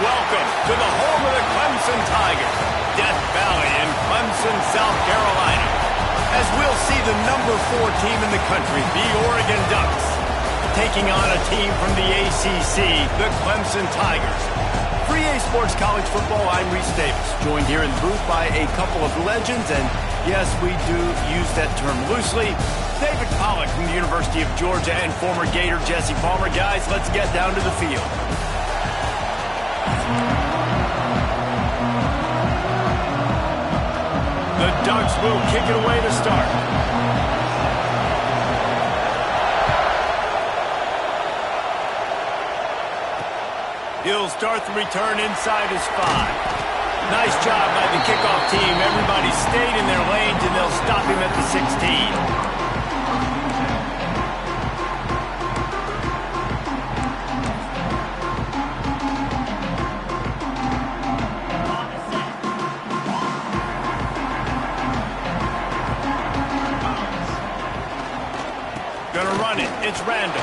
Welcome to the home of the Clemson Tigers, Death Valley in Clemson, South Carolina. As we'll see the number 4 team in the country, the Oregon Ducks, taking on a team from the ACC, the Clemson Tigers. For EA Sports College Football, I'm Reese Davis, joined here in the booth by a couple of legends, and yes, we do use that term loosely. David Pollack from the University of Georgia and former Gator Jesse Palmer. Guys, let's get down to the field. The Ducks will kick it away to start. He'll start the return inside his 5. Nice job by the kickoff team. Everybody stayed in their lanes, and they'll stop him at the 16. Gonna run it. It's Randall.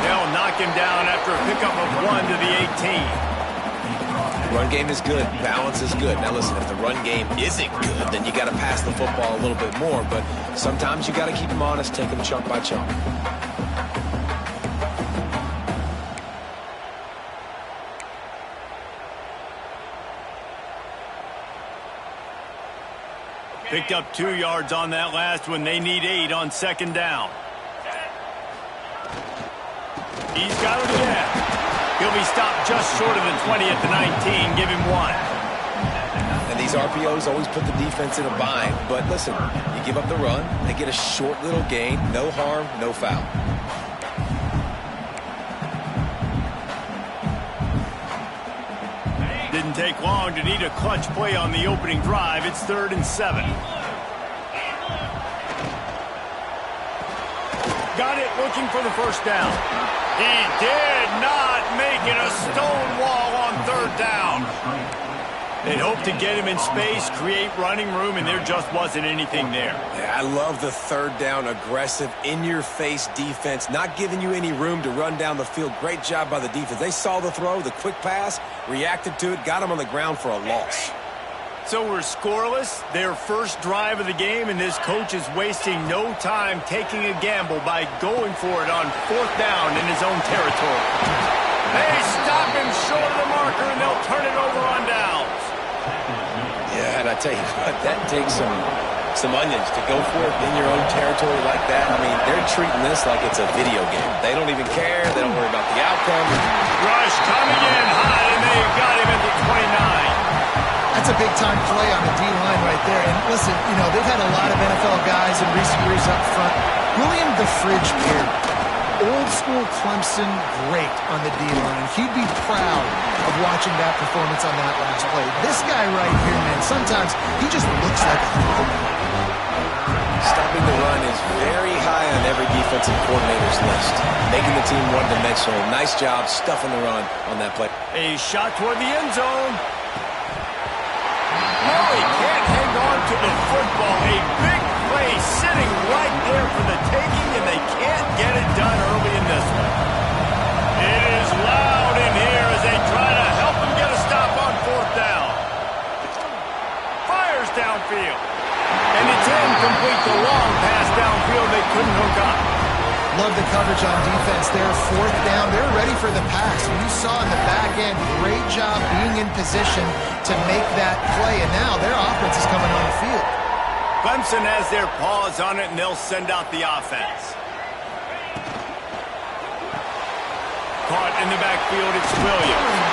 They'll knock him down after a pickup of 1 to the 18. Run game is good. Balance is good. Now listen, if the run game isn't good, then you got to pass the football a little bit more. But sometimes you got to keep them honest, take them chunk by chunk. Picked up 2 yards on that last one. They need 8 on second down. He's got it again. He'll be stopped just short of the 20 at the 19. Give him 1. And these RPOs always put the defense in a bind. But listen, you give up the run, they get a short little gain. No harm, no foul. Didn't take long to need a clutch play on the opening drive. It's 3rd and 7. Got it, looking for the first down. He did not make it a stone wall on 3rd down. They'd hoped to get him in space, create running room, and there just wasn't anything there. Yeah, I love the 3rd down, aggressive, in-your-face defense, not giving you any room to run down the field. Great job by the defense. They saw the throw, the quick pass, reacted to it, got him on the ground for a loss. So we're scoreless, their first drive of the game, and this coach is wasting no time taking a gamble by going for it on 4th down in his own territory. They stop him short of the marker, and they'll turn it over on downs. Yeah, and I tell you what, that takes some onions to go for it in your own territory like that. I mean, they're treating this like it's a video game. They don't even care. They don't worry about the outcome. Rush coming in high, and they got him at the 29. That's a big-time play on the D-line right there. And listen, you know, they've had a lot of NFL guys in recent years up front. William the Fridge Perry, old-school Clemson, great on the D-line. He'd be proud of watching that performance on that last play. This guy right here, man, sometimes he just looks like a throwback. Stopping the run is very high on every defensive coordinator's list. Making the team one-dimensional. Nice job stuffing the run on that play. A shot toward the end zone. No, he can't hang on to the football. A big play sitting right there for the taking, and they can't get it done early in this one. It is loud in here as they try to help him get a stop on 4th down. Fires downfield. And it's incomplete. The long pass downfield they couldn't hook up. Love the coverage on defense there. 4th down. They're ready for the pass. And you saw in the back end, great job being in position to make that play. And now their offense is coming on the field. Clemson has their paws on it, and they'll send out the offense. Caught in the backfield, it's Williams.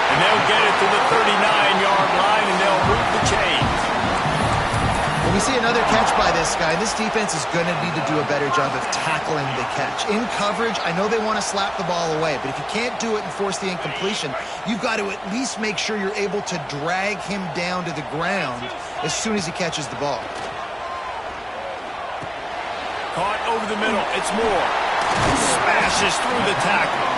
And they'll get it to the 39-yard line, and they'll move the chains. When we see another catch by this guy, this defense is going to need to do a better job of tackling the catch. In coverage, I know they want to slap the ball away, but if you can't do it and force the incompletion, you've got to at least make sure you're able to drag him down to the ground as soon as he catches the ball. Caught over the middle, it's Moore. Smashes through the tackle.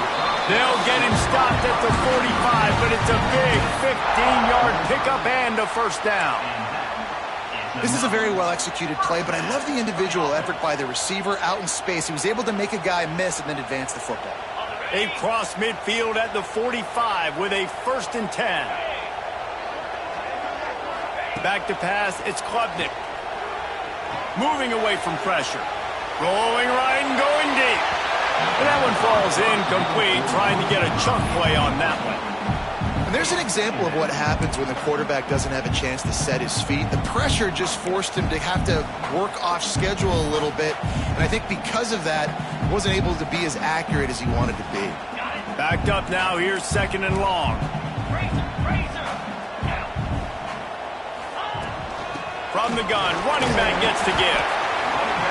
They'll get him stopped at the 45, but it's a big 15-yard pickup and a 1st down. This is a very well-executed play, but I love the individual effort by the receiver out in space. He was able to make a guy miss and then advance the football. They've crossed midfield at the 45 with a 1st and 10. Back to pass, it's Klubnik. Moving away from pressure. Rolling right and going deep. And that one falls incomplete, trying to get a chunk play on that one. And there's an example of what happens when the quarterback doesn't have a chance to set his feet. The pressure just forced him to have to work off schedule a little bit. And I think because of that, he wasn't able to be as accurate as he wanted to be. Backed up now, here's 2nd and long. From the gun, running back gets to give.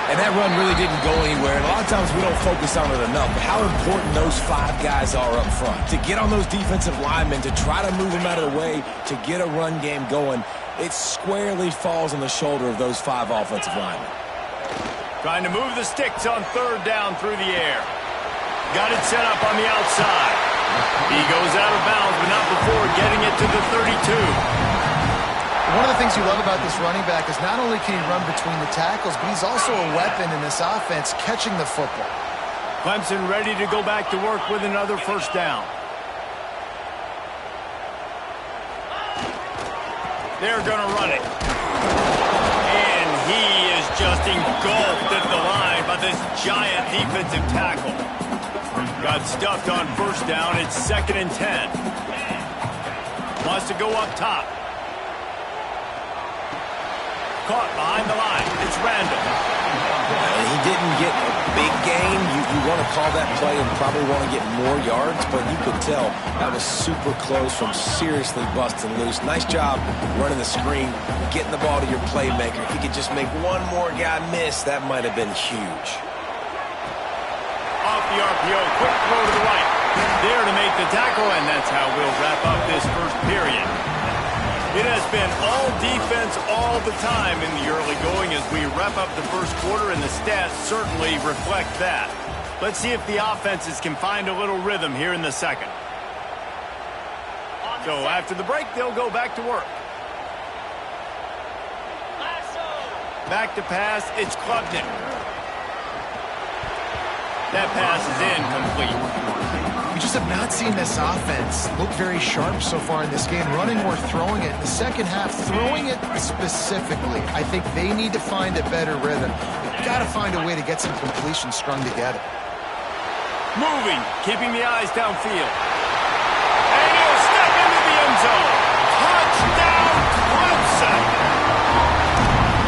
And that run really didn't go anywhere. And a lot of times we don't focus on it enough. But how important those 5 guys are up front. To get on those defensive linemen, to try to move them out of the way, to get a run game going, it squarely falls on the shoulder of those 5 offensive linemen. Trying to move the sticks on 3rd down through the air. Got it set up on the outside. He goes out of bounds, but not before getting it to the 32. One of the things you love about this running back is not only can he run between the tackles, but he's also a weapon in this offense catching the football. Clemson ready to go back to work with another 1st down. They're going to run it. And he is just engulfed at the line by this giant defensive tackle. Got stuffed on 1st down. It's 2nd and 10. Wants to go up top. Caught behind the line. It's Randall. He didn't get a big gain. You want to call that play and probably want to get more yards, but you could tell that was super close from seriously busting loose. Nice job running the screen, getting the ball to your playmaker. If he could just make one more guy miss, that might have been huge. Off the RPO, quick throw to the right. There to make the tackle, and that's how we'll wrap up this 1st period. It has been all defense all the time in the early going as we wrap up the 1st quarter, and the stats certainly reflect that. Let's see if the offenses can find a little rhythm here in the 2nd. So after the break, they'll go back to work. Back to pass, it's Klubnik. That pass is incomplete. We just have not seen this offense look very sharp so far in this game, running or throwing it. In the 2nd half, throwing it specifically, I think they need to find a better rhythm. They've got to find a way to get some completions strung together. Moving, keeping the eyes downfield. And he'll step into the end zone. Touchdown, Clemson!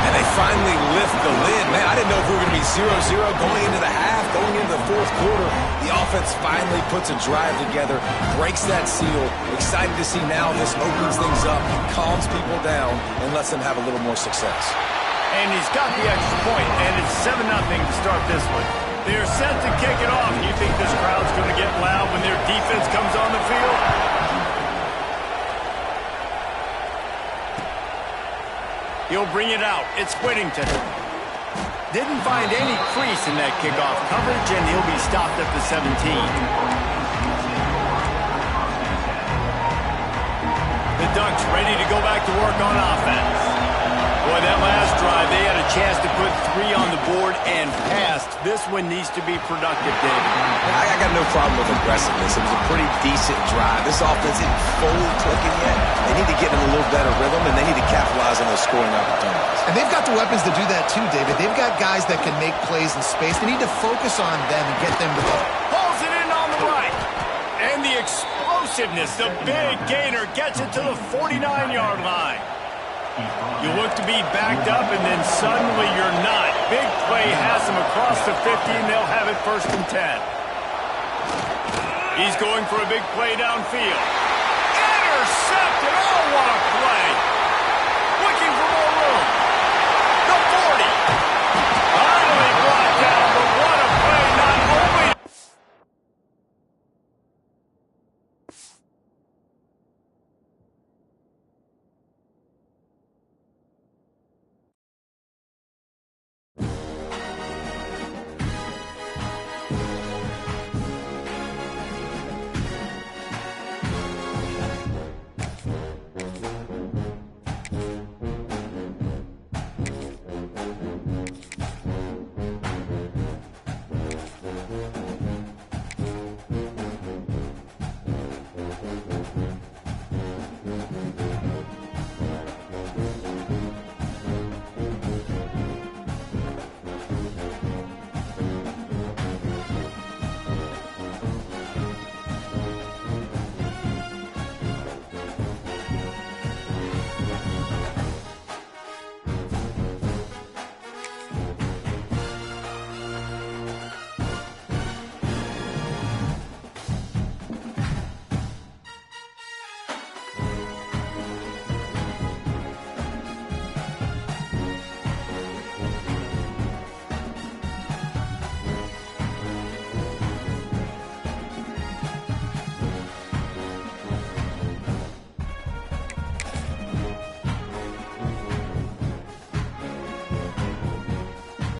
And they finally lift the lid. Man, I didn't know if we were going to be 0-0 going into the half, going into the 4th quarter. The offense finally puts a drive together, breaks that seal. Excited to see now this opens things up, calms people down, and lets them have a little more success. And he's got the extra point, and it's 7-0 to start this one. They're set to kick it off. You think this crowd's going to get loud when their defense comes on the field? He'll bring it out. It's Whittington. Didn't find any crease in that kickoff coverage, and he'll be stopped at the 17. The Ducks ready to go back to work on offense. Boy, that last drive, they had a chance to put 3 on the board and passed. This one needs to be productive, David. I got no problem with aggressiveness. It was a pretty decent drive. This offense isn't fully clicking yet. They need to get in a little better rhythm, and they need to capitalize on those scoring opportunities. And they've got the weapons to do that too, David. They've got guys that can make plays in space. They need to focus on them and get them the ball. Pulls it in on the right. And the explosiveness, the big gainer gets it to the 49-yard line. You look to be backed up, and then suddenly you're not. Big play has them across the 50, and they'll have it 1st and 10. He's going for a big play downfield. Intercepted! Oh, what a play!